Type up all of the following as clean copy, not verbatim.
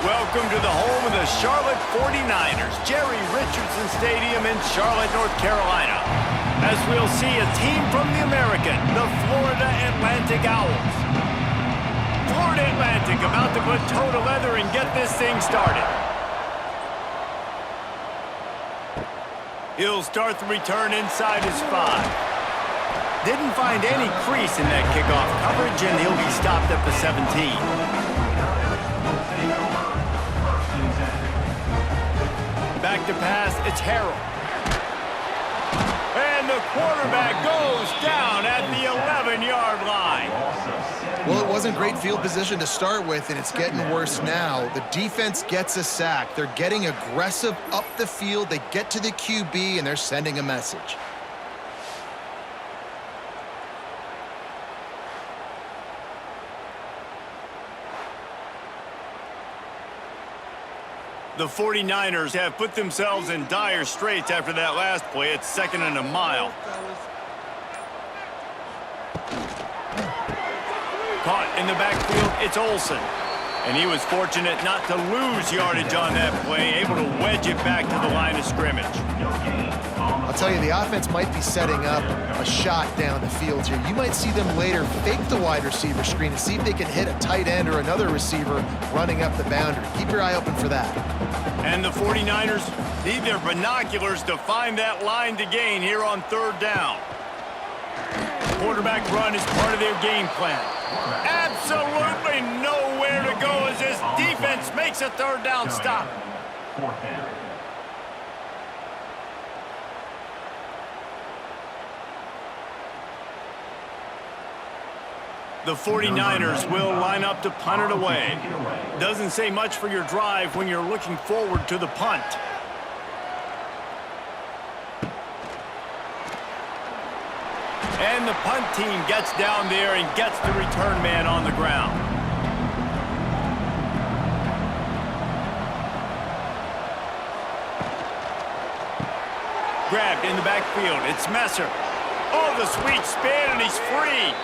Welcome to the home of the Charlotte 49ers, Jerry Richardson Stadium in Charlotte, North Carolina. As we'll see a team from the American, the Florida Atlantic Owls. Florida Atlantic about to put toe to leather and get this thing started. He'll start the return inside his 5. Didn't find any crease in that kickoff coverage, and he'll be stopped at the 17. Back to pass, it's Harrell. And the quarterback goes down at the 11-yard line. Well, it wasn't great field position to start with, and it's getting worse now. The defense gets a sack. They're getting aggressive up the field. They get to the QB, and they're sending a message. The 49ers have put themselves in dire straits after that last play. It's 2nd and a mile. Caught in the backfield, it's Olsen. And he was fortunate not to lose yardage on that play, able to wedge it back to the line of scrimmage. I'll tell you, the offense might be setting up a shot down the field here. You might see them later fake the wide receiver screen and see if they can hit a tight end or another receiver running up the boundary. Keep your eye open for that. And the 49ers need their binoculars to find that line to gain here on 3rd down. Quarterback run is part of their game plan. Absolutely nowhere to go as this defense makes a 3rd down stop. The 49ers will line up to punt it away. Doesn't say much for your drive when you're looking forward to the punt. And the punt team gets down there and gets the return man on the ground. Grabbed in the backfield. It's Messer. Oh, the sweet spin, and he's free.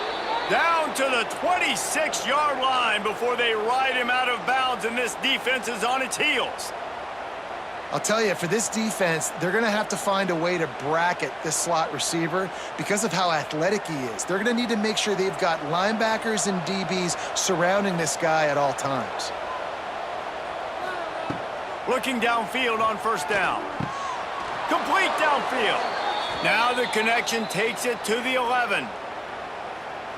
Down to the 26-yard line before they ride him out of bounds, and this defense is on its heels. I'll tell you, for this defense, they're going to have to find a way to bracket this slot receiver because of how athletic he is. They're going to need to make sure they've got linebackers and DBs surrounding this guy at all times. Looking downfield on 1st down. Complete downfield. Now the connection takes it to the 11.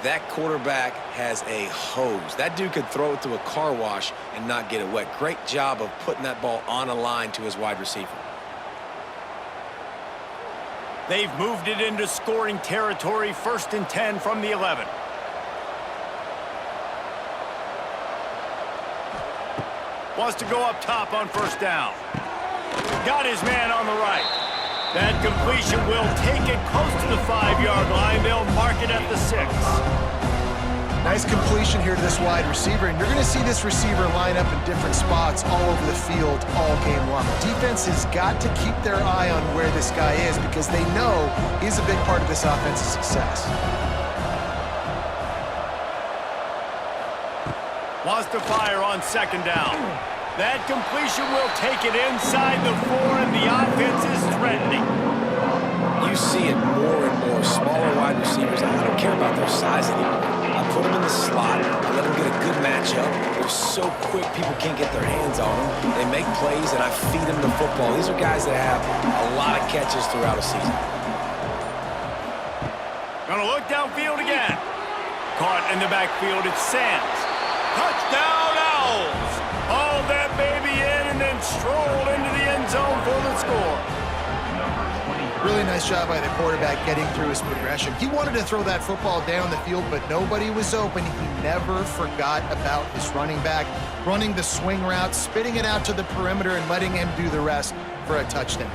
That quarterback has a hose. That dude could throw it to a car wash and not get it wet. Great job of putting that ball on a line to his wide receiver. They've moved it into scoring territory, 1st and 10 from the 11. Wants to go up top on 1st down. Got his man on the right. That completion will take it close to the 5-yard line. They'll mark it at the 6. Nice completion here to this wide receiver, and you're going to see this receiver line up in different spots all over the field all game long. Defense has got to keep their eye on where this guy is because they know he's a big part of this offense's success. Wants to fire on 2nd down. That completion will take it inside the 4, and the offense is threatening. You see it more and more. Smaller wide receivers, I don't care about their size anymore. I put them in the slot. I let them get a good matchup. They're so quick, people can't get their hands on them. They make plays, and I feed them the football. These are guys that have a lot of catches throughout a season. Gonna look downfield again. Caught in the backfield, it's Sands. Touchdown, Owls! Hauled that baby in and then strolled into the end zone for the score. Really nice job by the quarterback getting through his progression. He wanted to throw that football down the field, but nobody was open. He never forgot about his running back, running the swing route, spitting it out to the perimeter, and letting him do the rest for a touchdown.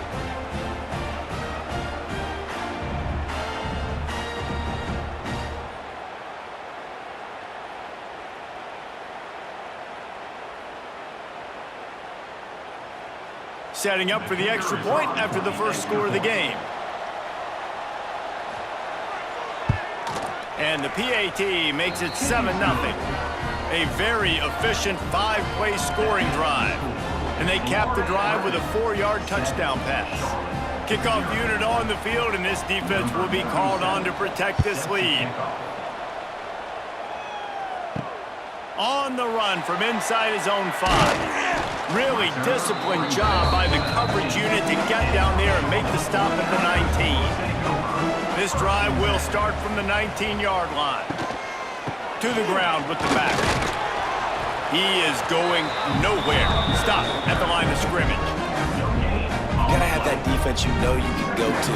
Setting up for the extra point after the first score of the game. And the PAT makes it 7-0. A very efficient 5-play scoring drive. And they cap the drive with a 4-yard touchdown pass. Kickoff unit on the field, and this defense will be called on to protect this lead. On the run from inside his own 5. Really disciplined job by the coverage unit to get down there and make the stop at the 19. This drive will start from the 19-yard line. To the ground with the back. He is going nowhere. Stop at the line of scrimmage. You gotta have that defense you know you can go to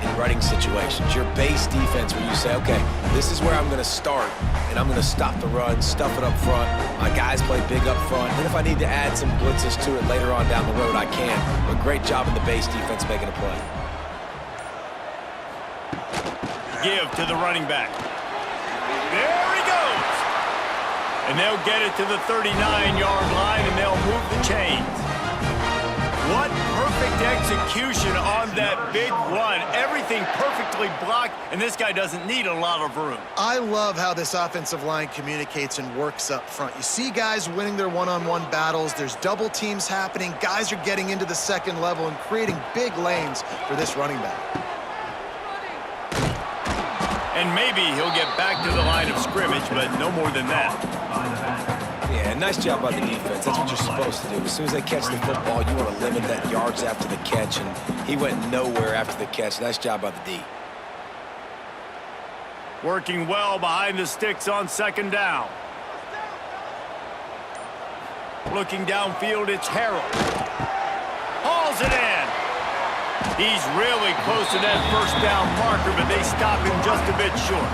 in running situations. Your base defense where you say, okay, this is where I'm gonna start, and I'm gonna stop the run, stuff it up front. My guys play big up front. And if I need to add some blitzes to it later on down the road, I can. But great job in the base defense making a play. Give to the running back. There he goes. And they'll get it to the 39-yard line, and they'll move the chains. What perfect execution on that big run. Everything perfectly blocked, and this guy doesn't need a lot of room. I love how this offensive line communicates and works up front. You see guys winning their one-on-one battles. There's double teams happening. Guys are getting into the second level and creating big lanes for this running back. And maybe he'll get back to the line of scrimmage, but no more than that. Yeah, nice job by the defense. That's what you're supposed to do. As soon as they catch the football, you want to limit that yards after the catch, and he went nowhere after the catch. Nice job by the D. Working well behind the sticks on second down. Looking downfield, it's Harold. Hauls it in. He's really close to that first down marker, but they stop him just a bit short.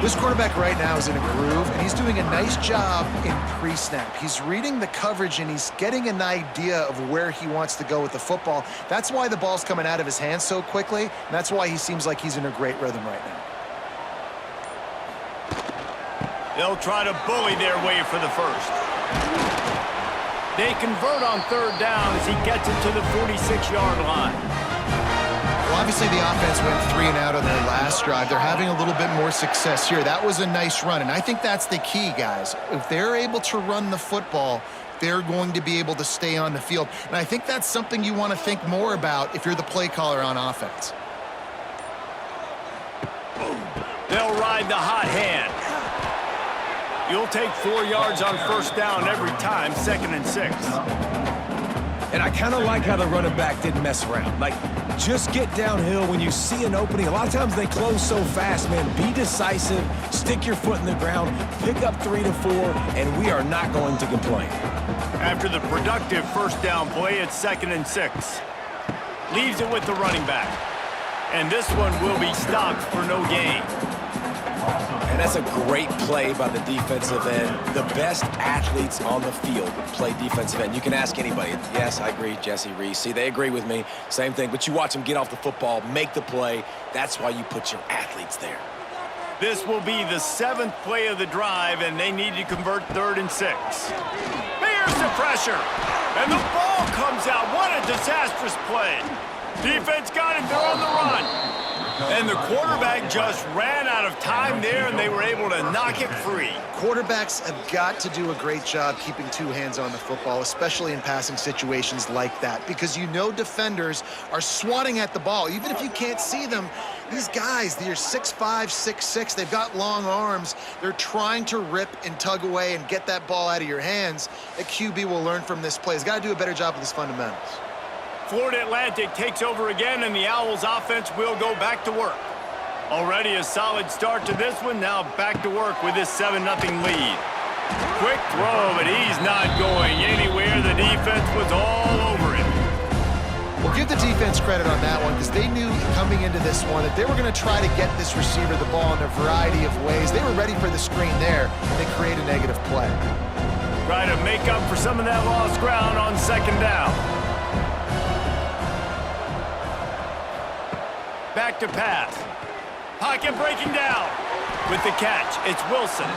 This quarterback right now is in a groove, and he's doing a nice job in pre-snap. He's reading the coverage, and he's getting an idea of where he wants to go with the football. That's why the ball's coming out of his hands so quickly, and that's why he seems like he's in a great rhythm right now. They'll try to bully their way for the first. They convert on third down as he gets it to the 46-yard line. Well, obviously the offense went 3 and out on their last drive. They're having a little bit more success here. That was a nice run, and I think that's the key, guys. If they're able to run the football, they're going to be able to stay on the field. And I think that's something you want to think more about if you're the play caller on offense. They'll ride the hot hand. You'll take 4 yards on first down every time, 2nd and 6. And I kind of like how the running back didn't mess around. Like, just get downhill when you see an opening. A lot of times they close so fast, man. Be decisive, stick your foot in the ground, pick up 3 to 4, and we are not going to complain. After the productive first down play, it's 2nd and 6. Leaves it with the running back. And this one will be stopped for no gain. And that's a great play by the defensive end. The best athletes on the field play defensive end. You can ask anybody. Yes, I agree, Jesse Reese. See, they agree with me. Same thing. But you watch them get off the football, make the play. That's why you put your athletes there. This will be the 7th play of the drive, and they need to convert 3rd and 6. Here's the pressure. And the ball comes out. What a disastrous play. Defense got it. They're on the run. And the quarterback just ran out of time there, and they were able to knock it free. Quarterbacks have got to do a great job keeping 2 hands on the football, especially in passing situations like that, because you know defenders are swatting at the ball. Even if you can't see them, these guys, they're 6'5", 6'6", they've got long arms. They're trying to rip and tug away and get that ball out of your hands. A QB will learn from this play. He's got to do a better job with his fundamentals. Florida Atlantic takes over again, and the Owls offense will go back to work. Already a solid start to this one. Now back to work with this 7-0 lead. Quick throw, but he's not going anywhere. The defense was all over him. Well, give the defense credit on that one, because they knew coming into this one that they were going to try to get this receiver the ball in a variety of ways. They were ready for the screen there, and they create a negative play. Try to make up for some of that lost ground on 2nd down. Back to pass. Pocket breaking down. With the catch, it's Wilson.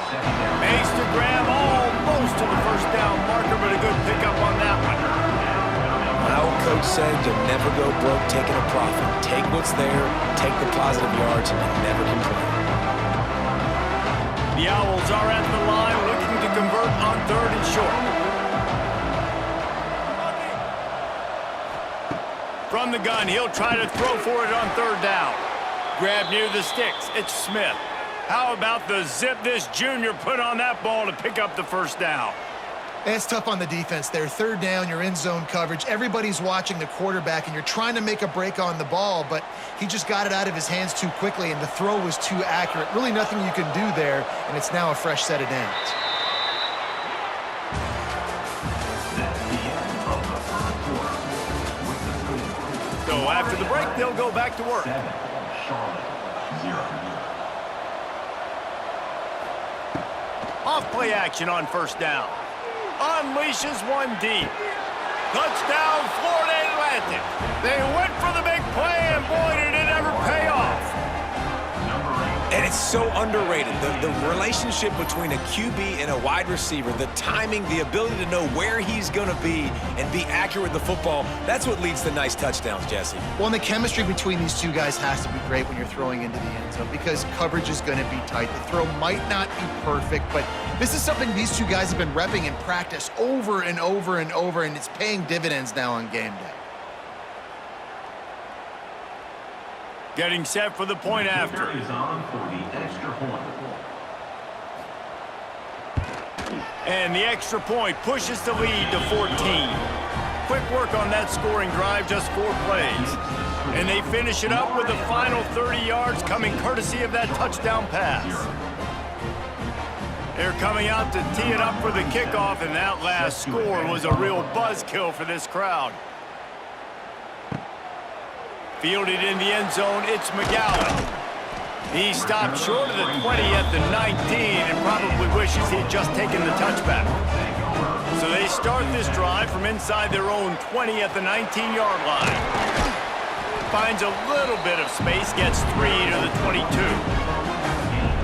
Makes the grab almost to the first down marker, but a good pickup on that one. My old coach said you'll never go broke taking a profit. Take what's there, take the positive yards, and never complain. The Owls are at the line looking on 3rd and short. From the gun, he'll try to throw for it on 3rd down. Grab near the sticks. It's Smith. How about the zip this junior put on that ball to pick up the 1st down? It's tough on the defense there. 3rd down, you're in zone coverage. Everybody's watching the quarterback, and you're trying to make a break on the ball, but he just got it out of his hands too quickly, and the throw was too accurate. Really nothing you can do there, and it's now a fresh set of downs. So after the break, they'll go back to work. Off play action on 1st down. Unleashes one deep. Touchdown, Florida Atlantic. They went for the big play, and boy, did it ever pay off. And it's so underrated. The relationship between a QB and a wide receiver, the timing, the ability to know where he's going to be and be accurate with the football, that's what leads to nice touchdowns, Jesse. Well, and the chemistry between these two guys has to be great when you're throwing into the end zone because coverage is going to be tight. The throw might not be perfect, but this is something these two guys have been repping in practice over and over and over, and it's paying dividends now on game day. Getting set for the point after. And the extra point pushes the lead to 14. Quick work on that scoring drive, just 4 plays. And they finish it up with the final 30 yards coming courtesy of that touchdown pass. They're coming out to tee it up for the kickoff, and that last score was a real buzzkill for this crowd. Fielded in the end zone, it's McGowan. He stopped short of the 20 at the 19 and probably wishes he'd just taken the touchback. So they start this drive from inside their own 20 at the 19-yard line. Finds a little bit of space, gets 3 to the 22.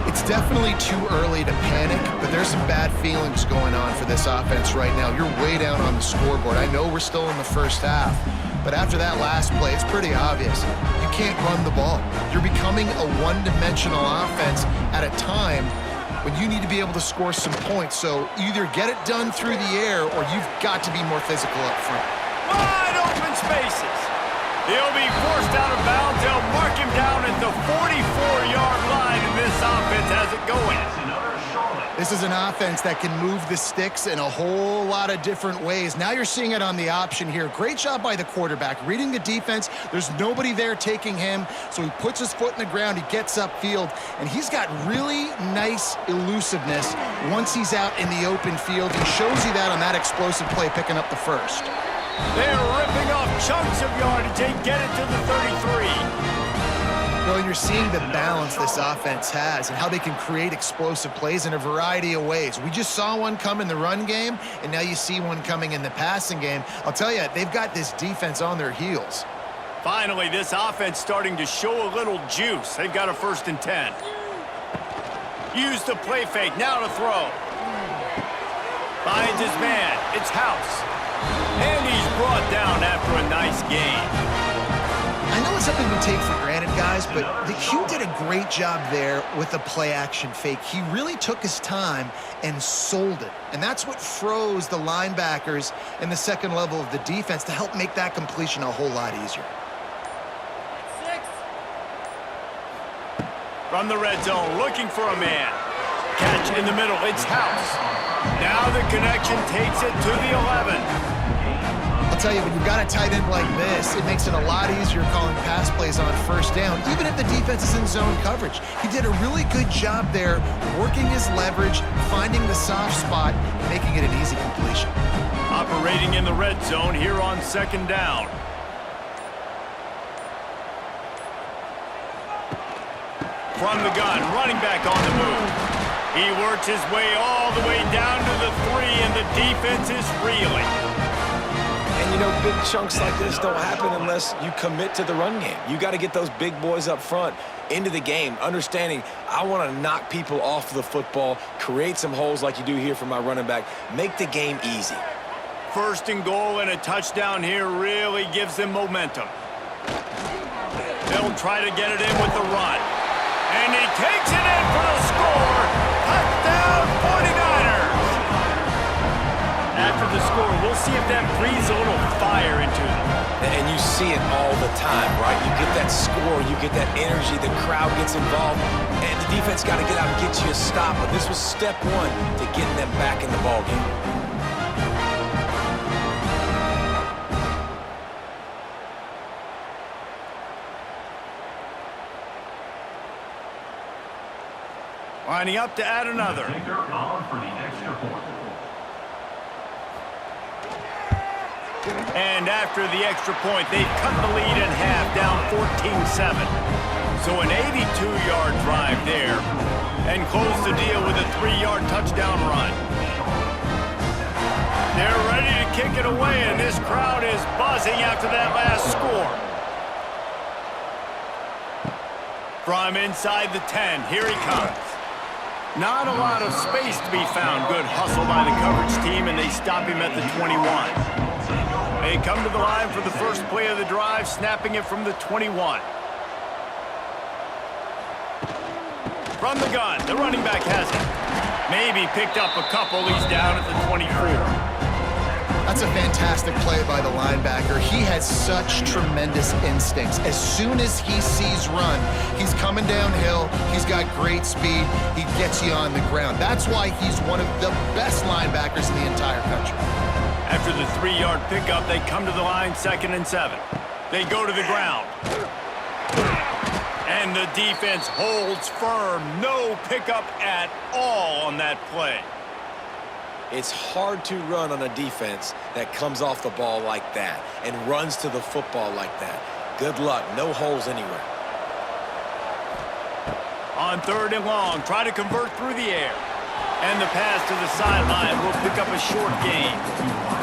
It's definitely too early to panic, but there's some bad feelings going on for this offense right now. You're way down on the scoreboard. I know we're still in the 1st half, but after that last play, it's pretty obvious. You can't run the ball. You're becoming a one-dimensional offense at a time when you need to be able to score some points. So either get it done through the air or you've got to be more physical up front. Wide open spaces. He'll be forced out of bounds. They'll mark him down at the 44-yard line, and this offense has it going. This is an offense that can move the sticks in a whole lot of different ways. Now you're seeing it on the option here. Great job by the quarterback. Reading the defense, there's nobody there taking him, so he puts his foot in the ground, he gets upfield, and he's got really nice elusiveness once he's out in the open field. He shows you that on that explosive play, picking up the 1st. They're ripping off chunks of yardage. They get it to the 33. Well, you're seeing the balance this offense has and how they can create explosive plays in a variety of ways. We just saw one come in the run game, and now you see one coming in the passing game. I'll tell you, they've got this defense on their heels. Finally, this offense starting to show a little juice. They've got a 1st and 10. Use the play fake, now to throw. Finds his man, it's House. And he's brought down after a nice gain. I know it's something we take for granted, guys, but the Q did a great job there with the play-action fake. He really took his time and sold it. And that's what froze the linebackers in the second level of the defense to help make that completion a whole lot easier. From the red zone, looking for a man. Catch in the middle, it's House. Now the connection takes it to the 11. I'll tell you, when you've got a tight end like this, it makes it a lot easier calling pass plays on 1st down, even if the defense is in zone coverage. He did a really good job there, working his leverage, finding the soft spot, and making it an easy completion. Operating in the red zone here on 2nd down. From the gun, running back on the move. He works his way all the way down to the 3, and the defense is reeling. And, you know, big chunks like this don't happen unless you commit to the run game. You got to get those big boys up front into the game, understanding I want to knock people off the football, create some holes like you do here for my running back, make the game easy. 1st and goal and a touchdown here really gives them momentum. They'll try to get it in with the run. And he takes it in for the score. Touchdown 49ers! get that energy, the crowd gets involved, and the defense got to get out and get you a stop. But this was step one to getting them back in the ballgame. Lining up to add another. And after the extra point, they've cut the lead in half, down 14-7. So an 82-yard drive there, and close the deal with a 3-yard touchdown run. They're ready to kick it away, and this crowd is buzzing after that last score. From inside the 10, here he comes. Not a lot of space to be found. Good hustle by the coverage team, and they stop him at the 21. They come to the line for the first play of the drive, snapping it from the 21. From the gun, the running back has it. Maybe picked up a couple. He's down at the 24. That's a fantastic play by the linebacker. He has such tremendous instincts. As soon as he sees run, he's coming downhill. He's got great speed. He gets you on the ground. That's why he's one of the best linebackers in the entire country. After the 3-yard pickup, they come to the line, 2nd and 7. They go to the ground. And the defense holds firm. No pickup at all on that play. It's hard to run on a defense that comes off the ball like that and runs to the football like that. Good luck. No holes anywhere. On 3rd and long, try to convert through the air. And the pass to the sideline will pick up a short gain.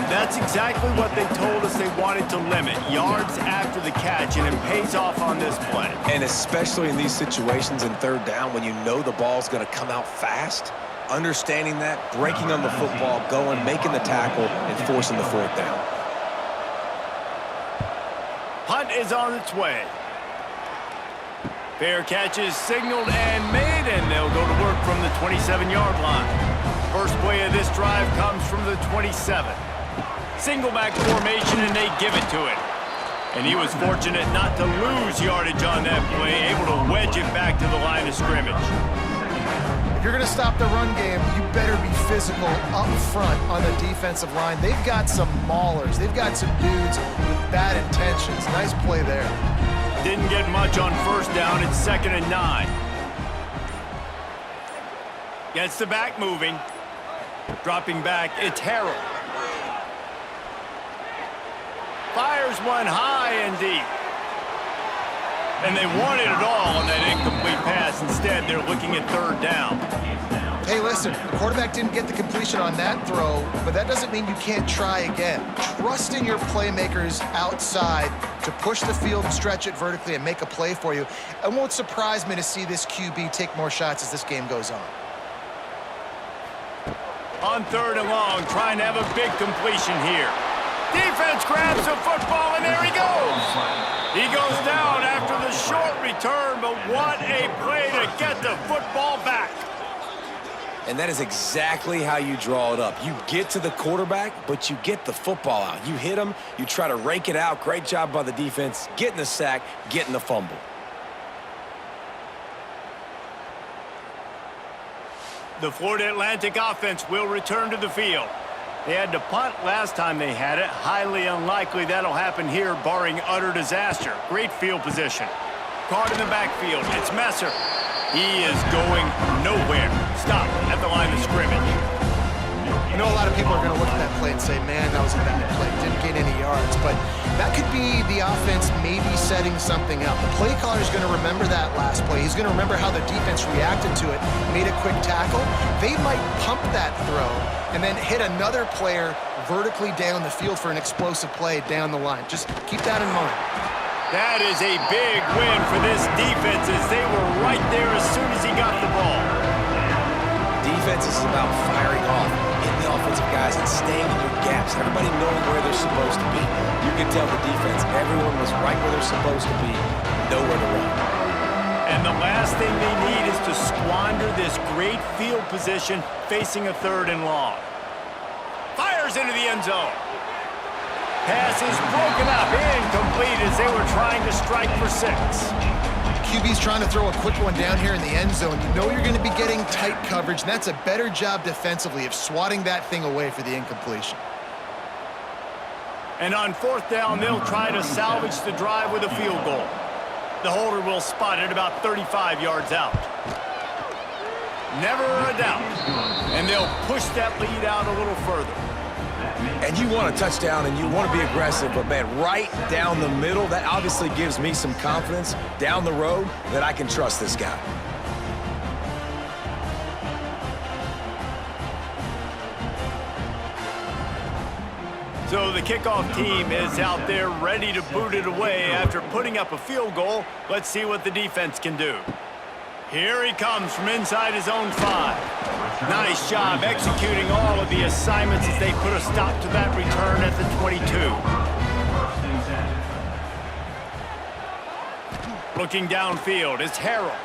That's exactly what they told us they wanted to limit. Yards after the catch, and it pays off on this play. And especially in these situations in 3rd down when you know the ball's going to come out fast, understanding that, breaking on the football, going, making the tackle, and forcing the 4th down. Punt is on its way. Fair catch is signaled and made, and they'll go to work from the 27-yard line. First play of this drive comes from the 27. Single back formation, and they give it to him. And he was fortunate not to lose yardage on that play, able to wedge it back to the line of scrimmage. If you're going to stop the run game, you better be physical up front on the defensive line. They've got some maulers. They've got some dudes with bad intentions. Nice play there. Didn't get much on 1st down. It's 2nd and 9. Gets the back moving. Dropping back, it's Harrell. Fires one high and deep. And they wanted it all on that incomplete pass. Instead, they're looking at 3rd down. Hey, listen, the quarterback didn't get the completion on that throw, but that doesn't mean you can't try again. Trust in your playmakers outside to push the field and stretch it vertically and make a play for you. It won't surprise me to see this QB take more shots as this game goes on. On 3rd and long, trying to have a big completion here. Defense grabs the football, and there he goes. He goes down after the short return, but what a play to get the football back. And that is exactly how you draw it up. You get to the quarterback, but you get the football out. You hit him, you try to rake it out. Great job by the defense, getting the sack, getting the fumble. The Florida Atlantic offense will return to the field. They had to punt last time they had it. Highly unlikely that'll happen here, barring utter disaster. Great field position. Caught in the backfield. It's Messer. He is going nowhere. Stop at the line of scrimmage. You know, a lot of people are going to look at that play and say, man, that was a bad play. Didn't gain any yards. But that could be the offense maybe setting something up. The play caller is going to remember that last play. He's going to remember how the defense reacted to it, made a quick tackle. They might pump that throw and then hit another player vertically down the field for an explosive play down the line. Just keep that in mind. That is a big win for this defense as they were right there as soon as he got the ball. Defense is about firing off, hitting the offensive guys and staying in your gaps. Everybody knowing where they're supposed to be. You can tell the defense, everyone was right where they're supposed to be, nowhere to run. And the last thing they need is to squander this great field position facing a 3rd and long. Fires into the end zone. Pass is broken up, incomplete as they were trying to strike for 6. QB's trying to throw a quick one down here in the end zone. You know you're going to be getting tight coverage, and that's a better job defensively of swatting that thing away for the incompletion. And on 4th down, they'll try to salvage the drive with a field goal. The holder will spot it about 35 yards out. Never a doubt. And they'll push that lead out a little further. And you want a touchdown and you want to be aggressive, but man, right down the middle, that obviously gives me some confidence down the road that I can trust this guy. So the kickoff team is out there ready to boot it away after putting up a field goal. Let's see what the defense can do. Here he comes from inside his own 5. Nice job executing all of the assignments as they put a stop to that return at the 22. Looking downfield, it's Harrell.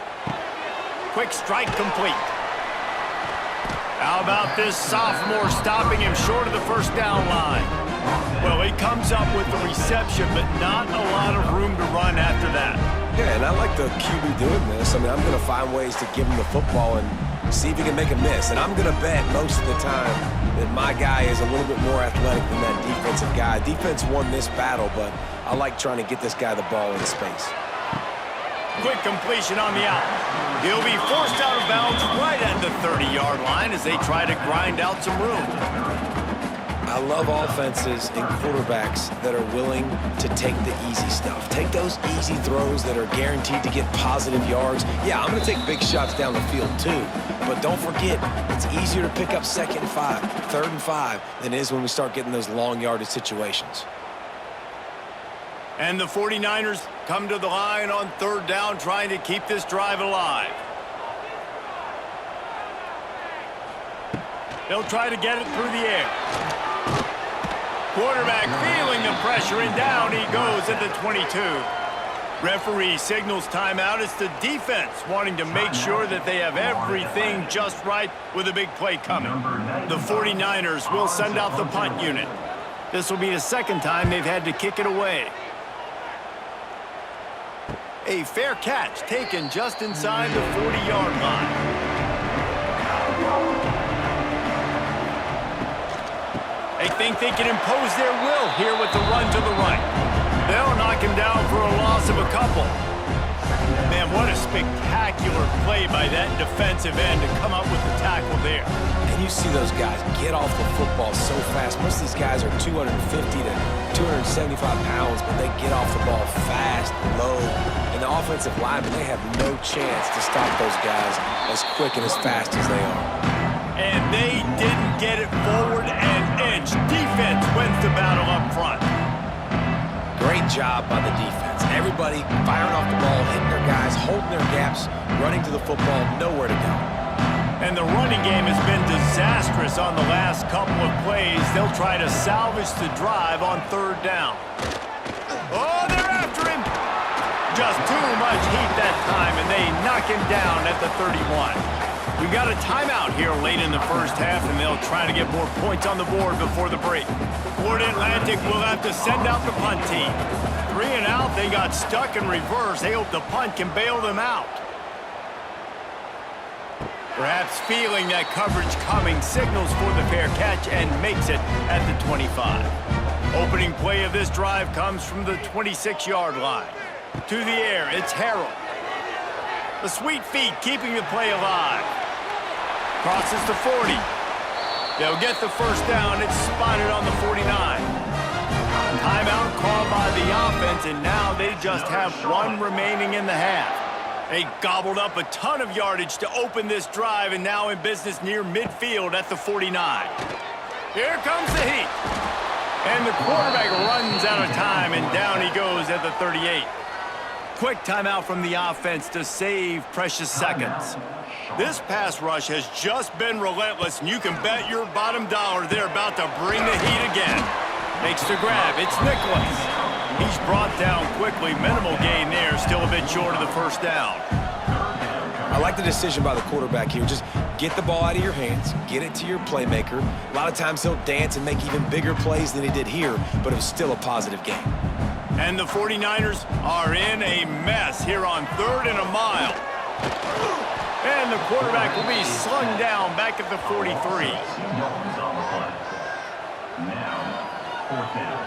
Quick strike complete. How about this sophomore stopping him short of the first down line? Well, he comes up with the reception, but not a lot of room to run after that. Yeah, and I like the QB doing this. I mean, I'm going to find ways to give him the football and see if he can make a miss. And I'm going to bet most of the time that my guy is a little bit more athletic than that defensive guy. Defense won this battle, but I like trying to get this guy the ball in space. Quick completion on the out. He'll be forced out of bounds right at the 30-yard line as they try to grind out some room. I love offenses and quarterbacks that are willing to take the easy stuff. Take those easy throws that are guaranteed to get positive yards. Yeah, I'm going to take big shots down the field too. But don't forget, it's easier to pick up 2nd and 5, 3rd and 5 than it is when we start getting those long yardage situations. And the 49ers come to the line on 3rd down, trying to keep this drive alive. They'll try to get it through the air. Quarterback feeling the pressure, and down he goes at the 22. Referee signals timeout. It's the defense wanting to make sure that they have everything just right with a big play coming. The 49ers will send out the punt unit. This will be the 2nd time they've had to kick it away. A fair catch taken just inside the 40-yard line. They think they can impose their will here with the run to the right. They'll knock him down for a loss of a couple. Man, what a spectacular play by that defensive end to come up with the tackle there. And you see those guys get off the football so fast. Most of these guys are 250 to 275 pounds, but they get off the ball fast, low. And the offensive linemen, they have no chance to stop those guys as quick and as fast as they are. And they didn't get it forward an inch. Defense wins the battle up front. Great job by the defense. Everybody firing off the ball, hitting their guys, holding their gaps, running to the football, nowhere to go. And the running game has been disastrous on the last couple of plays. They'll try to salvage the drive on 3rd down. Oh, they're after him. Just too much heat that time, and they knock him down at the 31. We've got a timeout here late in the first half, and they'll try to get more points on the board before the break. Florida Atlantic will have to send out the punt team. 3 and out, they got stuck in reverse. They hope the punt can bail them out. Perhaps feeling that coverage coming, signals for the fair catch and makes it at the 25. Opening play of this drive comes from the 26-yard line. To the air, it's Harrell. The sweet feet keeping the play alive. Crosses the 40. They'll get the first down. It's spotted on the 49. Timeout called by the offense, and now they just have 1 remaining in the half. They gobbled up a ton of yardage to open this drive, and now in business near midfield at the 49. Here comes the heat. And the quarterback runs out of time, and down he goes at the 38. Quick timeout from the offense to save precious seconds. This pass rush has just been relentless, and you can bet your bottom dollar they're about to bring the heat again. Makes the grab. It's Nicholas. He's brought down quickly. Minimal gain there. Still a bit short of the first down. I like the decision by the quarterback here. Just get the ball out of your hands, get it to your playmaker. A lot of times he'll dance and make even bigger plays than he did here, but it was still a positive game. And the 49ers are in a mess here on 3rd and a mile. And the quarterback will be slung down back at the 43. Now, 4th down.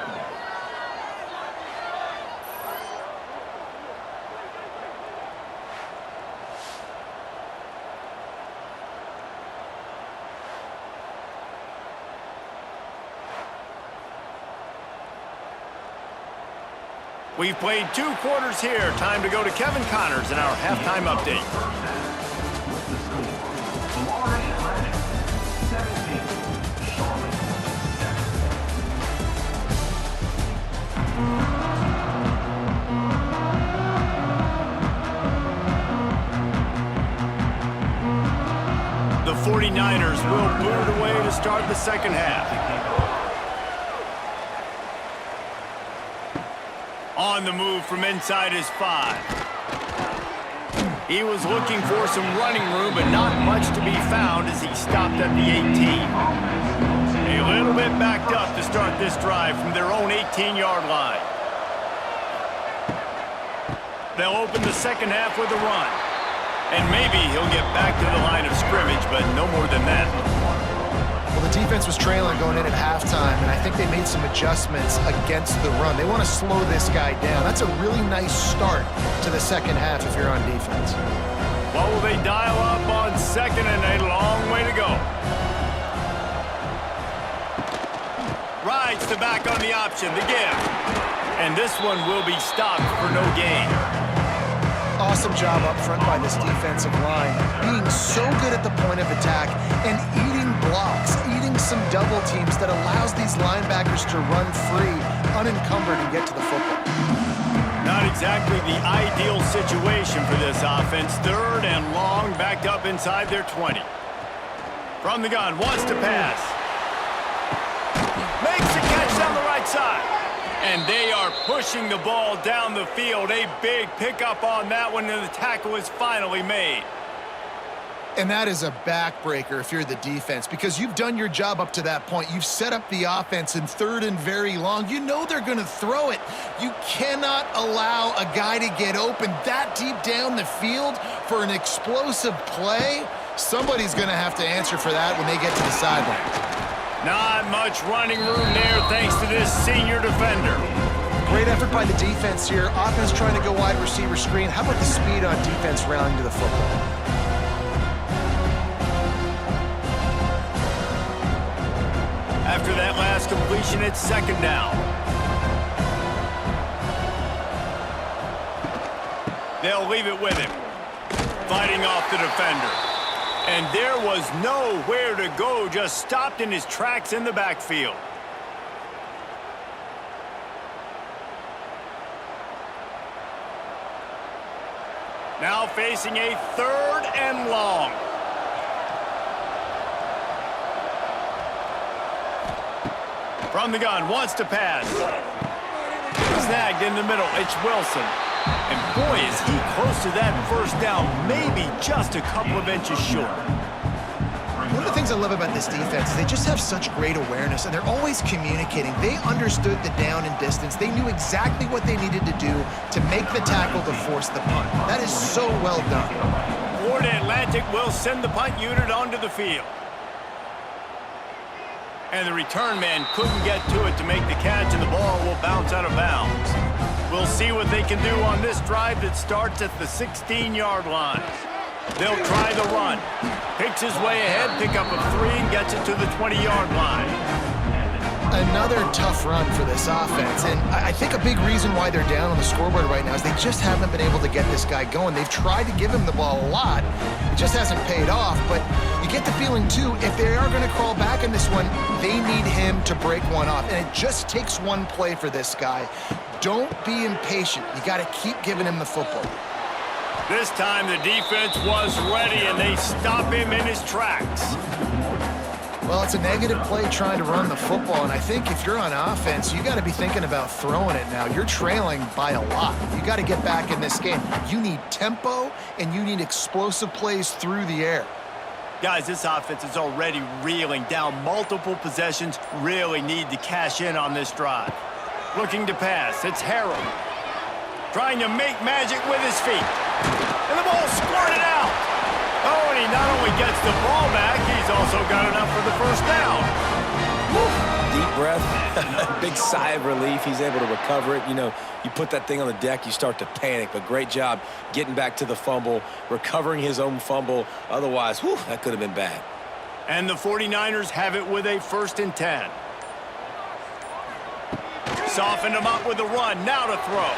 We've played 2 quarters here. Time to go to Kevin Connors in our halftime update. The 49ers will boot it away to start the second half. On the move from inside his 5. He was looking for some running room, but not much to be found as he stopped at the 18. A little bit backed up to start this drive from their own 18-yard line. They'll open the second half with a run. And maybe he'll get back to the line of scrimmage, but no more than that. Well, the defense was trailing going in at halftime, and I think they made some adjustments against the run. They want to slow this guy down. That's a really nice start to the second half if you're on defense. What will they dial up on second, and a long way to go. Rides the back on the option, the give. And this one will be stopped for no gain. Awesome job up front by this defensive line, being so good at the point of attack and eating blocks, eating some double teams that allows these linebackers to run free, unencumbered, and get to the football. Not exactly the ideal situation for this offense. 3rd and long, backed up inside their 20. From the gun, wants to pass. Makes the catch down the right side. And they are pushing the ball down the field. A big pickup on that one, and the tackle is finally made. And that is a backbreaker if you're the defense, because you've done your job up to that point. You've set up the offense in 3rd and very long. You know they're going to throw it. You cannot allow a guy to get open that deep down the field for an explosive play. Somebody's going to have to answer for that when they get to the sideline. Not much running room there thanks to this senior defender. Great effort by the defense here. Offense trying to go wide receiver screen. How about the speed on defense rallying to the football? After that last completion, it's 2nd down. They'll leave it with him. Fighting off the defender. And there was nowhere to go, just stopped in his tracks in the backfield. Now facing a 3rd and long. From the gun, wants to pass. Snagged in the middle, it's Wilson. And boy, is he close to that 1st down, maybe just a couple of inches short. One of the things I love about this defense is they just have such great awareness, and they're always communicating. They understood the down and distance. They knew exactly what they needed to do to make the tackle to force the punt. That is so well done. Florida Atlantic will send the punt unit onto the field. And the return man couldn't get to it to make the catch, and the ball will bounce out of bounds. We'll see what they can do on this drive that starts at the 16-yard line. They'll try the run. Picks his way ahead, pick up a 3, and gets it to the 20-yard line. Another tough run for this offense, and I think a big reason why they're down on the scoreboard right now is they just haven't been able to get this guy going. They've tried to give him the ball a lot. It just hasn't paid off, but you get the feeling, too, if they are going to crawl back in this one, they need him to break one off, and it just takes one play for this guy. Don't be impatient. You got to keep giving him the football. This time the defense was ready, and they stop him in his tracks. Well, it's a negative play trying to run the football, and I think if you're on offense, you got to be thinking about throwing it now. You're trailing by a lot. You got to get back in this game. You need tempo, and you need explosive plays through the air. Guys, this offense is already reeling down multiple possessions. Really need to cash in on this drive. Looking to pass. It's Harold. Trying to make magic with his feet. And the ball squirted out. Oh, and he not only gets the ball back, he's also got enough for the first down. Deep breath, big sigh of relief. He's able to recover it. You know, you put that thing on the deck, you start to panic, but great job getting back to the fumble, recovering his own fumble. Otherwise, whew, that could have been bad. And the 49ers have it with a 1st and 10. Softened him up with a run. Now to throw.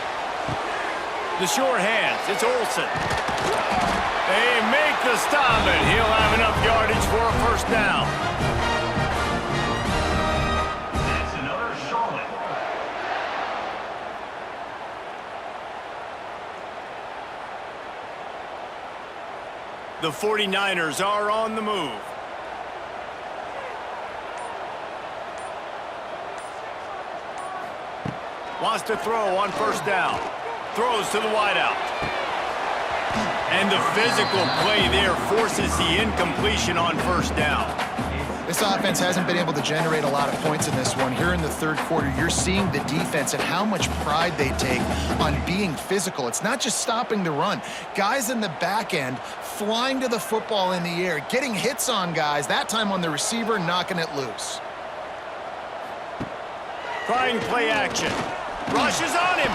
The short hands. It's Olsen. They make the stop, and he'll have enough yardage for a 1st down. That's another Charlotte. The 49ers are on the move. Wants to throw on 1st down. Throws to the wideout. And the physical play there forces the incompletion on 1st down. This offense hasn't been able to generate a lot of points in this one. Here in the 3rd quarter, you're seeing the defense and how much pride they take on being physical. It's not just stopping the run. Guys in the back end flying to the football in the air, getting hits on guys, that time on the receiver, knocking it loose. Trying play action. Rushes on him.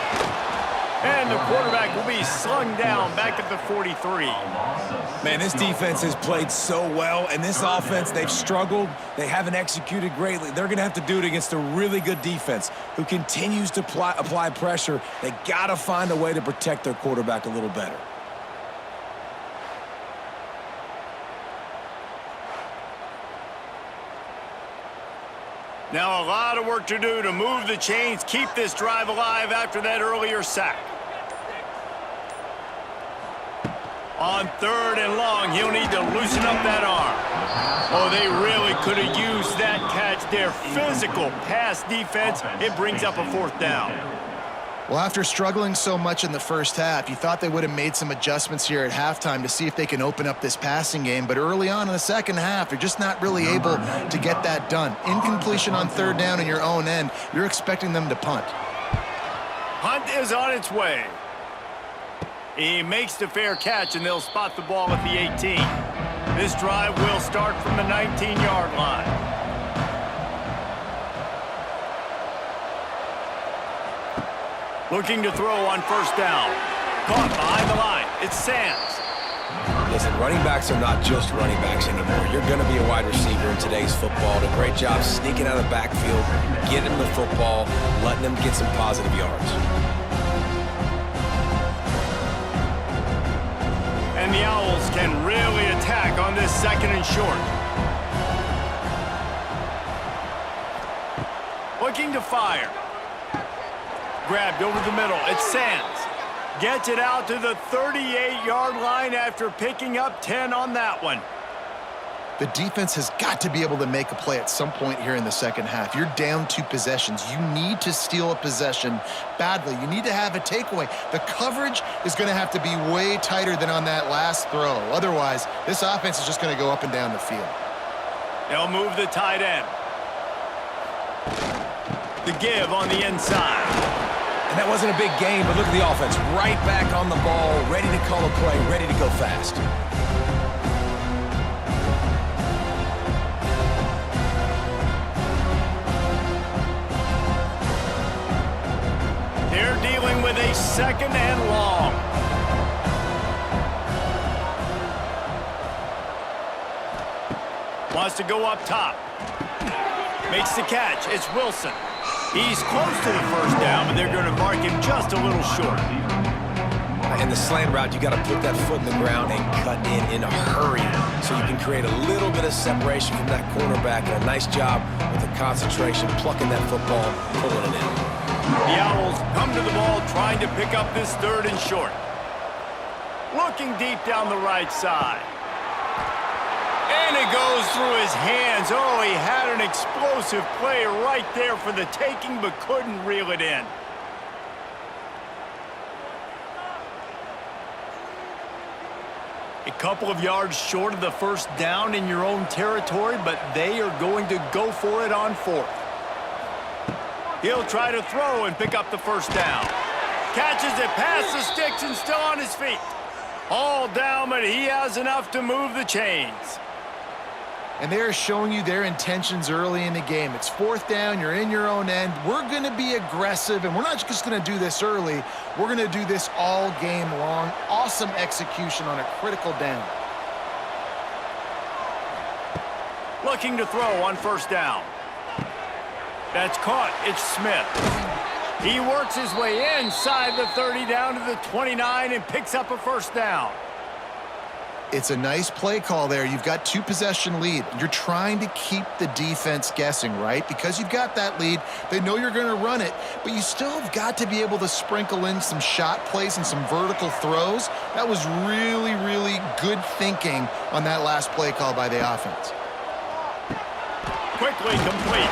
And the quarterback will be slung down back at the 43. Man, this defense has played so well, and this offense, they've struggled. They haven't executed greatly. They're going to have to do it against a really good defense who continues to apply pressure. They got to find a way to protect their quarterback a little better. Now a lot of work to do to move the chains, keep this drive alive after that earlier sack. On 3rd and long, he'll need to loosen up that arm. Oh, they really could have used that catch there. Physical pass defense. It brings up a 4th down. Well, after struggling so much in the 1st half, you thought they would have made some adjustments here at halftime to see if they can open up this passing game. But early on in the 2nd half, they're just not really able to get that done. Incompletion on 3rd down in your own end, you're expecting them to punt. Punt is on its way. He makes the fair catch, and they'll spot the ball at the 18. This drive will start from the 19-yard line. Looking to throw on 1st down. Caught behind the line. It's Sands. Listen, running backs are not just running backs anymore. You're going to be a wide receiver in today's football. Did a great job sneaking out of the backfield, getting them the football, letting them get some positive yards. And the Owls can really attack on this 2nd and short. Looking to fire. Grabbed over the middle. It's Sands. Gets it out to the 38-yard line after picking up 10 on that one. The defense has got to be able to make a play at some point here in the 2nd half. You're down 2 possessions. You need to steal a possession badly. You need to have a takeaway. The coverage is going to have to be way tighter than on that last throw. Otherwise, this offense is just going to go up and down the field. They'll move the tight end. The give on the inside. And that wasn't a big gain, but look at the offense. Right back on the ball, ready to call a play, ready to go fast. They're dealing with a 2nd and long. Wants to go up top. Makes the catch. It's Wilson. He's close to the 1st down, but they're going to mark him just a little short. In the slant route, you got to put that foot in the ground and cut in a hurry so you can create a little bit of separation from that cornerback. And a nice job with the concentration, plucking that football, pulling it in. The Owls come to the ball trying to pick up this 3rd and short. Looking deep down the right side. And it goes through his hands. Oh, he had an explosive play right there for the taking, but couldn't reel it in. A couple of yards short of the 1st down in your own territory, but they are going to go for it on 4th. He'll try to throw and pick up the first down. Catches it past the sticks and still on his feet. All down, but he has enough to move the chains. And they're showing you their intentions early in the game. It's fourth down, you're in your own end. We're going to be aggressive, and we're not just going to do this early. We're going to do this all game long. Awesome execution on a critical down. Looking to throw on first down. That's caught. It's Smith. He works his way inside the 30 down to the 29 and picks up a first down. It's a nice play call there. You've got 2-possession lead. You're trying to keep the defense guessing, right? Because you've got that lead. They know you're going to run it, but you still have got to be able to sprinkle in some shot plays and some vertical throws. That was really, really good thinking on that last play call by the offense. Quickly complete.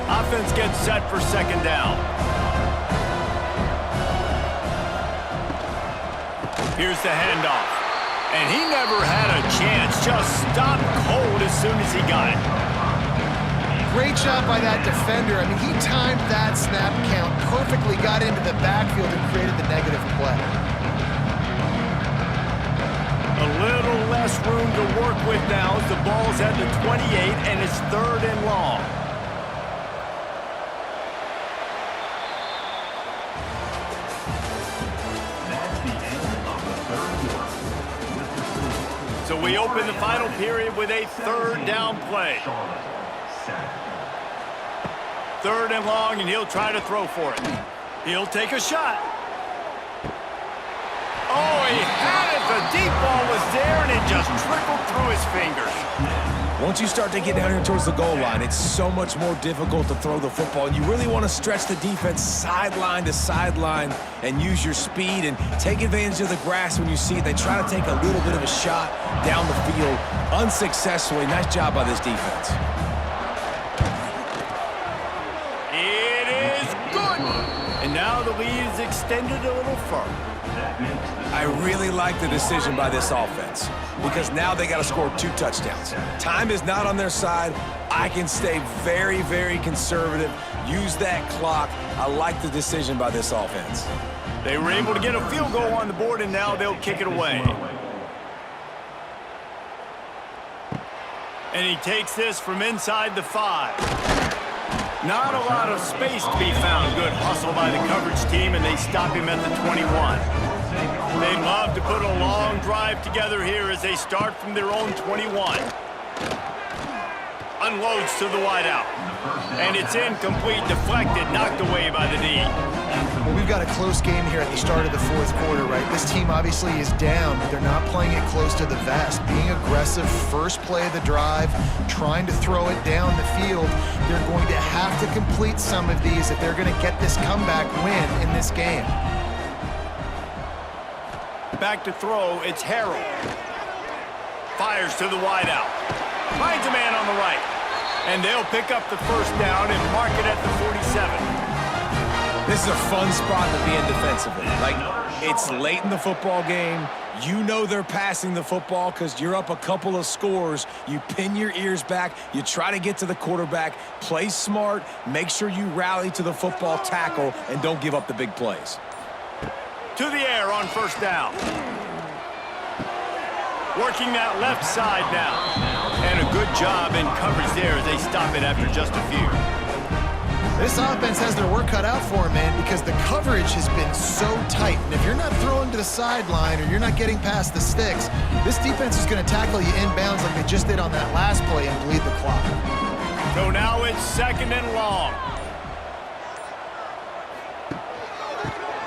Offense gets set for second down. Here's the handoff. And he never had a chance. Just stopped cold as soon as he got it. Great job by that defender. I mean, he timed that snap count perfectly, got into the backfield and created the negative play. A little less room to work with now as the ball's at the 28 and it's third and long. So we open the final period with a third down play. Third and long, and he'll try to throw for it. He'll take a shot. Oh, he had it. The deep ball was there, and it just trickled through his fingers. Once you start to get down here towards the goal line, it's so much more difficult to throw the football. And you really want to stretch the defense sideline to sideline and use your speed and take advantage of the grass when you see it. They try to take a little bit of a shot down the field unsuccessfully. Nice job by this defense. It is good. And now the lead is extended a little further. I really like the decision by this offense because now they got to score 2 touchdowns. Time is not on their side. I can stay very, very conservative, use that clock. I like the decision by this offense. They were able to get a field goal on the board, and now they'll kick it away. And he takes this from inside the 5. Not a lot of space to be found. Good hustle by the coverage team, and they stop him at the 21. They'd love to put a long drive together here as they start from their own 21. Unloads to the wideout. And it's incomplete, deflected, knocked away by the D. Well, we've got a close game here at the start of the fourth quarter, right? This team obviously is down, but they're not playing it close to the vest. Being aggressive, first play of the drive, trying to throw it down the field. They're going to have to complete some of these if they're going to get this comeback win in this game. Back to throw, it's Harrell. Fires to the wideout. Finds a man on the right. And they'll pick up the first down and mark it at the 47. This is a fun spot to be in defensively. Like, it's late in the football game. You know they're passing the football because you're up a couple of scores. You pin your ears back. You try to get to the quarterback. Play smart. Make sure you rally to the football tackle and don't give up the big plays. To the air on first down. Working that left side now. And a good job in coverage there as they stop it after just a few. This offense has their work cut out for them, man, because the coverage has been so tight. And if you're not throwing to the sideline or you're not getting past the sticks, this defense is going to tackle you inbounds like they just did on that last play and bleed the clock. So now it's second and long.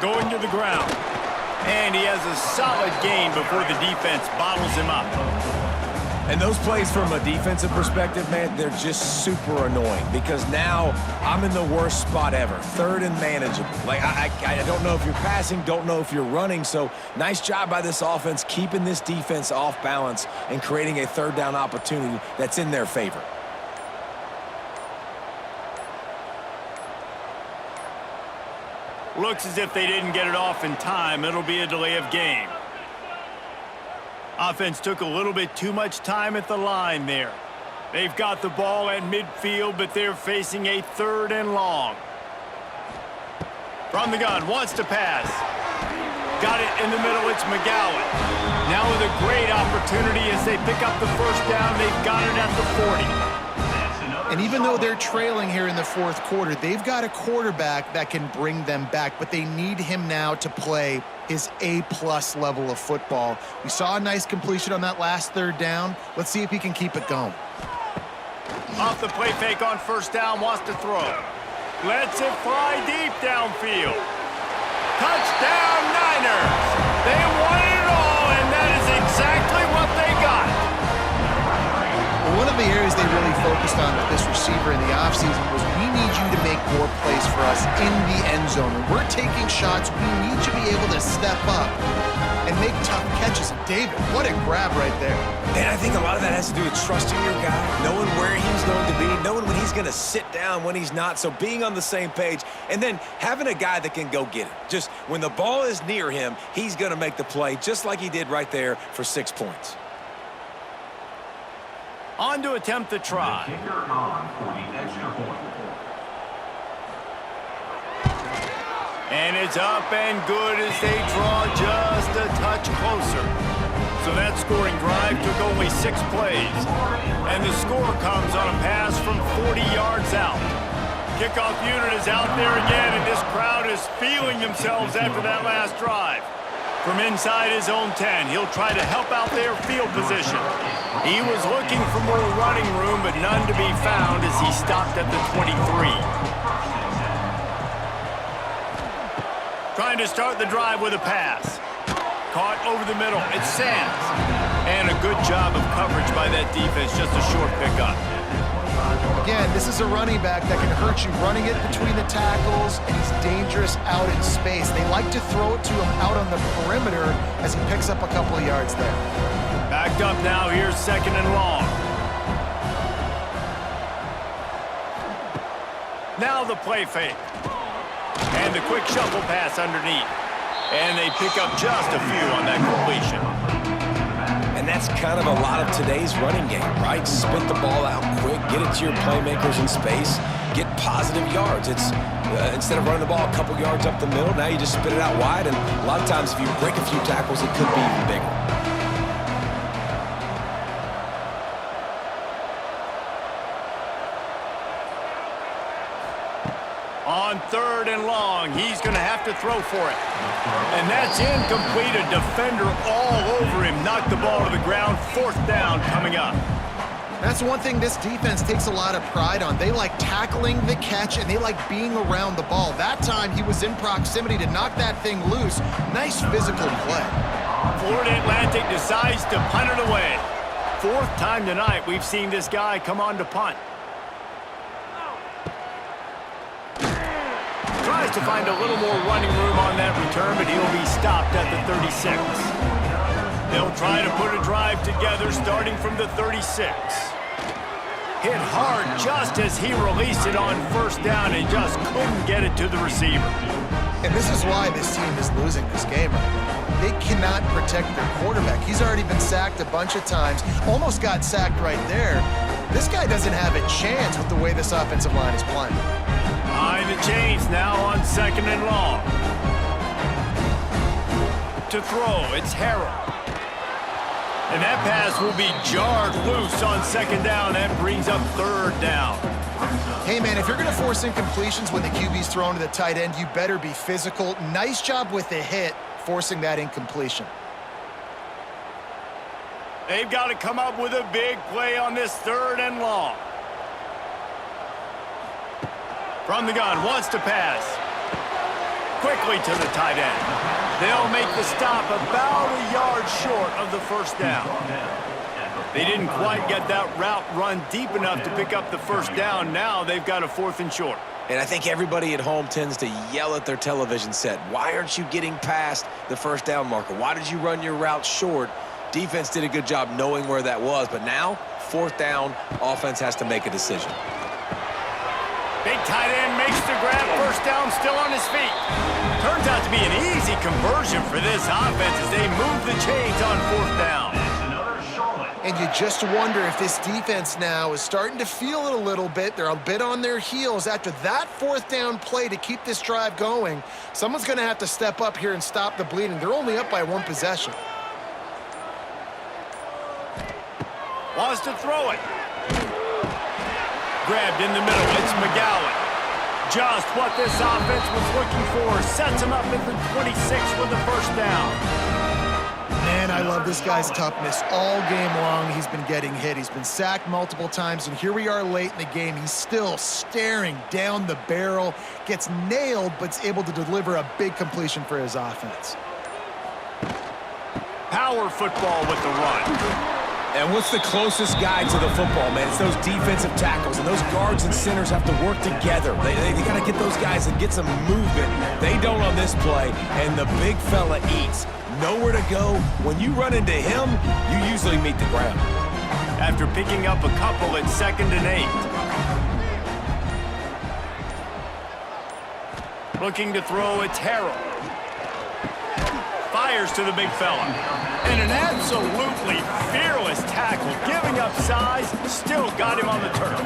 Going to the ground. And he has a solid gain before the defense bottles him up. And those plays from a defensive perspective, man, they're just super annoying because now I'm in the worst spot ever. Third and manageable. Like, I don't know if you're passing, don't know if you're running. So nice job by this offense keeping this defense off balance and creating a third down opportunity that's in their favor. Looks as if they didn't get it off in time. It'll be a delay of game. Offense took a little bit too much time at the line there. They've got the ball at midfield, but they're facing a 3rd and long. From the gun, wants to pass. Got it in the middle, it's McGowan. Now with a great opportunity as they pick up the first down, they've got it at the 40. And even though they're trailing here in the 4th quarter, they've got a quarterback that can bring them back, but they need him now to play his A-plus level of football. We saw a nice completion on that last 3rd down. Let's see if he can keep it going. Off the play fake on first down, wants to throw. Lets it fly deep downfield. Touchdown, Niners! They won it all, and that is exactly what they got. One of the areas they really focused on with this receiver in the offseason was we need you to make more plays for us in the end zone. When we're taking shots, we need you to be able to step up and make tough catches. And David, what a grab right there. And I think a lot of that has to do with trusting your guy, knowing where he's going to be, knowing when he's going to sit down, when he's not, so being on the same page, and then having a guy that can go get it. Just when the ball is near him, he's going to make the play just like he did right there for 6 points. On to attempt the try. Kicker on for the extra point. And it's up and good as they draw just a touch closer. So that scoring drive took only 6 plays. And the score comes on a pass from 40 yards out. Kickoff unit is out there again, and this crowd is feeling themselves after that last drive. From inside his own 10, he'll try to help out their field position. He was looking for more running room, but none to be found as he stopped at the 23. Trying to start the drive with a pass. Caught over the middle. It's Sands. And a good job of coverage by that defense. Just a short pickup. Again, this is a running back that can hurt you running it between the tackles, and he's dangerous out in space. They like to throw it to him out on the perimeter as he picks up a couple of yards there. Backed up now. Here's 2nd and long. Now the play fake. And the quick shuffle pass underneath. And they pick up just a few on that completion. And that's kind of a lot of today's running game, right? Spit the ball out quick, get it to your playmakers in space, get positive yards. It's instead of running the ball a couple yards up the middle, now you just spit it out wide, and a lot of times if you break a few tackles, it could be even bigger. On 3rd and long, he's going to have to throw for it. And that's incomplete. A defender all over him. Knocked the ball to the ground. 4th down coming up. That's one thing this defense takes a lot of pride on. They like tackling the catch, and they like being around the ball. That time, he was in proximity to knock that thing loose. Nice physical play. Florida Atlantic decides to punt it away. 4th time tonight we've seen this guy come on to punt. Tries to find a little more running room on that return, but he'll be stopped at the 36. They'll try to put a drive together starting from the 36. Hit hard just as he released it on 1st down and just couldn't get it to the receiver. And this is why this team is losing this game right now. They cannot protect their quarterback. He's already been sacked a bunch of times, almost got sacked right there. This guy doesn't have a chance with the way this offensive line is playing. Behind the chains now on 2nd and long. To throw, it's Harrell. And that pass will be jarred loose on 2nd down. That brings up 3rd down. Hey, man, if you're going to force incompletions when the QB's thrown to the tight end, you better be physical. Nice job with the hit, forcing that incompletion. They've got to come up with a big play on this 3rd and long. From the gun, wants to pass. Quickly to the tight end. They'll make the stop about a yard short of the 1st down. They didn't quite get that route run deep enough to pick up the 1st down. Now they've got a 4th and short. And I think everybody at home tends to yell at their television set. Why aren't you getting past the 1st down marker? Why did you run your route short? Defense did a good job knowing where that was, but now, 4th down, offense has to make a decision. Big tight end makes the grab. First down, still on his feet. Turns out to be an easy conversion for this offense as they move the chains on fourth down. And you just wonder if this defense now is starting to feel it a little bit. They're a bit on their heels after that fourth down play to keep this drive going. Someone's going to have to step up here and stop the bleeding. They're only up by one possession. Wants to throw it. Grabbed in the middle. It's McGowan. Just what this offense was looking for. Sets him up at the 26 with the first down. Man, I love this guy's toughness. All game long, he's been getting hit. He's been sacked multiple times, and here we are late in the game. He's still staring down the barrel, gets nailed, but's able to deliver a big completion for his offense. Power football with the run. And what's the closest guy to the football, man? It's those defensive tackles, and those guards and centers have to work together. They got to get those guys and get some movement. They don't on this play, and the big fella eats. Nowhere to go. When you run into him, you usually meet the ground. After picking up a couple, it's 2nd and 8. Looking to throw, it's Harrell. Fires to the big fella. And an absolutely fearless tackle. Giving up size, still got him on the turf.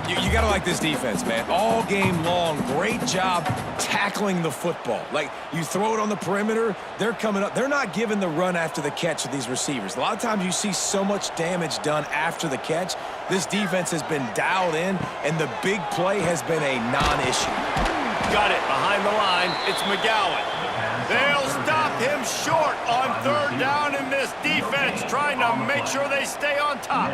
You got to like this defense, man. All game long, great job tackling the football. Like, you throw it on the perimeter, they're coming up. They're not giving the run after the catch of these receivers. A lot of times you see so much damage done after the catch. This defense has been dialed in, and the big play has been a non-issue. Got it behind the line. It's McGowan. They'll stop him short on 3rd down in this defense, trying to make sure they stay on top.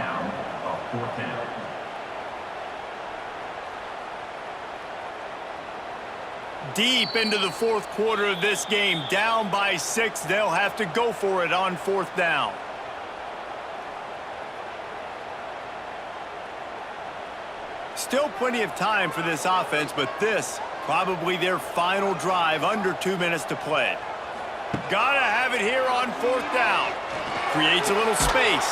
Deep into the 4th quarter of this game, down by 6. They'll have to go for it on 4th down. Still plenty of time for this offense, but this probably their final drive, under 2 minutes to play. Gotta have it here on 4th down. Creates a little space.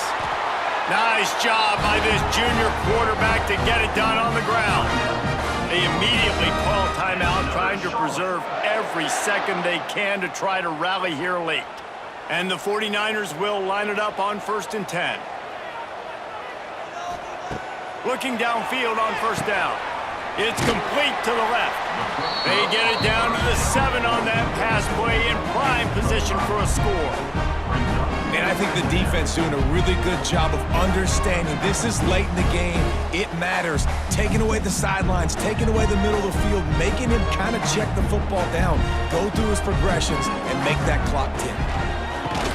Nice job by this junior quarterback to get it done on the ground. They immediately call timeout, trying to preserve every second they can to try to rally here late. And the 49ers will line it up on 1st and 10. Looking downfield on 1st down. It's complete to the left. They get it down to the 7 on that pass play, in prime position for a score. And I think the defense doing a really good job of understanding this is late in the game. It matters. Taking away the sidelines, taking away the middle of the field, making him kind of check the football down, go through his progressions, and make that clock tick.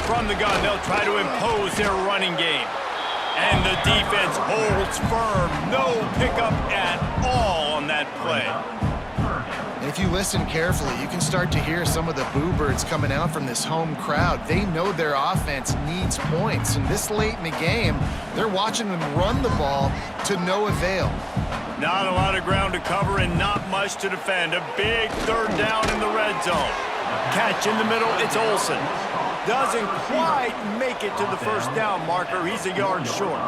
From the gun, they'll try to impose their running game. And the defense holds firm. No pickup at all on that play. If you listen carefully, you can start to hear some of the boo birds coming out from this home crowd. They know their offense needs points, and this late in the game, they're watching them run the ball to no avail. Not a lot of ground to cover and not much to defend. A big 3rd down in the red zone. Catch in the middle, it's Olsen. Doesn't quite make it to the 1st down marker. He's a yard short.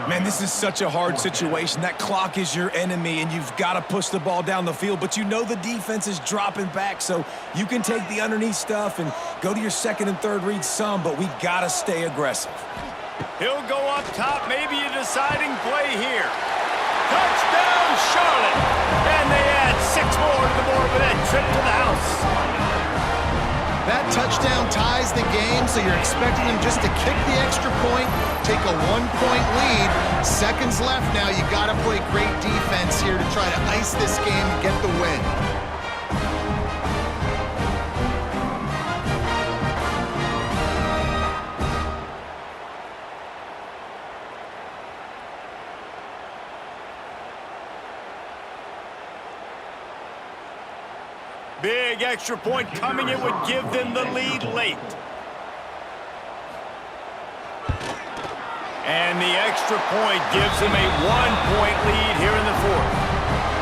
Man, this is such a hard situation. That clock is your enemy, and you've got to push the ball down the field. But you know the defense is dropping back, so you can take the underneath stuff and go to your 2nd and 3rd read some, but we got to stay aggressive. He'll go up top, maybe a deciding play here. Touchdown, Charlotte! And they add 6 more to the board with that trip to the house. That touchdown ties the game, so you're expecting them just to kick the extra point, take a 1-point lead. Seconds left now. You got to play great defense here to try to ice this game and get the win. Big extra point coming. It would give them the lead late. And the extra point gives them a 1-point lead here in the 4th.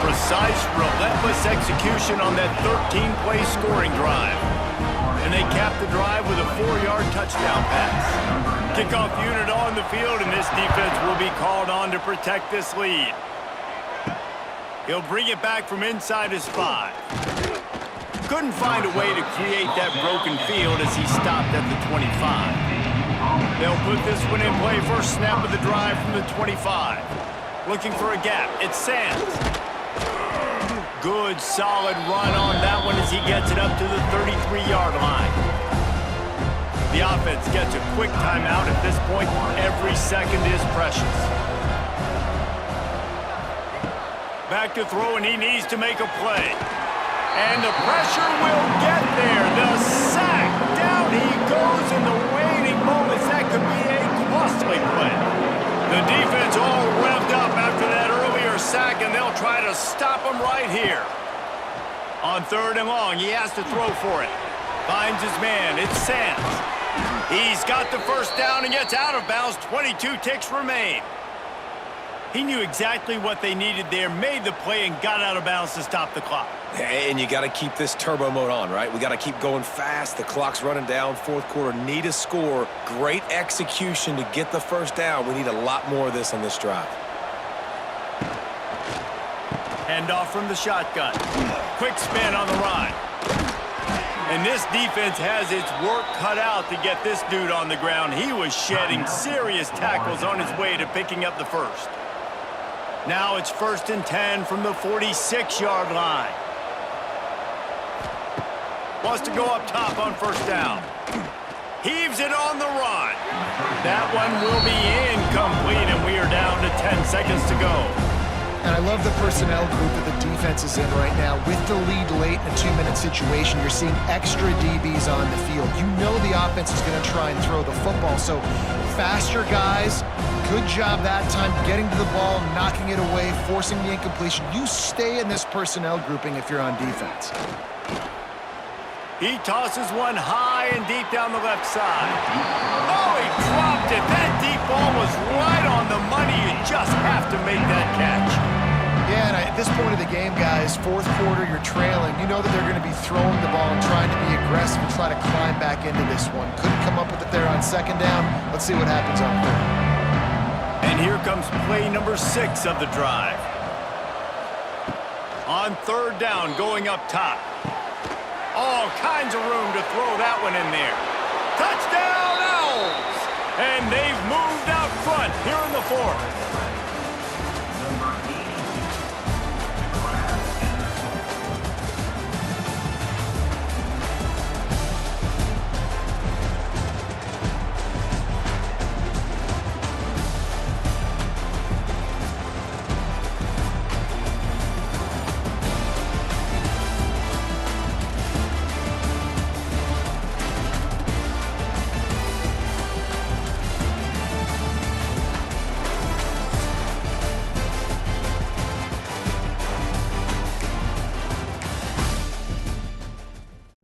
Precise, relentless execution on that 13-play scoring drive. And they cap the drive with a 4-yard touchdown pass. Kickoff unit on the field, and this defense will be called on to protect this lead. He'll bring it back from inside his 5. Couldn't find a way to create that broken field as he stopped at the 25. They'll put this one in play first snap of the drive from the 25. Looking for a gap. It's Sands. Good, solid run on that one as he gets it up to the 33-yard line. The offense gets a quick timeout at this point. Every second is precious. Back to throw, and he needs to make a play. And the pressure will get there. The sack. Down he goes in the waning moments. That could be a costly play. The defense all revved up after that earlier sack, and they'll try to stop him right here. On 3rd and long, he has to throw for it. Finds his man. It's Sands. He's got the first down and gets out of bounds. 22 ticks remain. He knew exactly what they needed there, made the play, and got out of bounds to stop the clock. And you got to keep this turbo mode on, right? We got to keep going fast. The clock's running down. 4th quarter, need a score. Great execution to get the first down. We need a lot more of this on this drive. Handoff from the shotgun. Quick spin on the run. And this defense has its work cut out to get this dude on the ground. He was shedding serious tackles on his way to picking up the first. Now it's 1st and 10 from the 46-yard line. Wants to go up top on first down. Heaves it on the run. That one will be incomplete, and we are down to 10 seconds to go. And I love the personnel group that the defense is in right now. With the lead late in a 2-minute situation, you're seeing extra DBs on the field. You know the offense is going to try and throw the football. So faster guys, good job that time getting to the ball, knocking it away, forcing the incompletion. You stay in this personnel grouping if you're on defense. He tosses one high and deep down the left side. Oh, he dropped it. That deep ball was right on the money. You just have to make that catch. Yeah, and at this point of the game, guys, 4th quarter, you're trailing. You know that they're going to be throwing the ball and trying to be aggressive and try to climb back into this one. Couldn't come up with it there on 2nd down. Let's see what happens on 3rd. And here comes play number 6 of the drive. On 3rd down, going up top. All kinds of room to throw that one in there. Touchdown, Owls! And they've moved out front here in the 4th.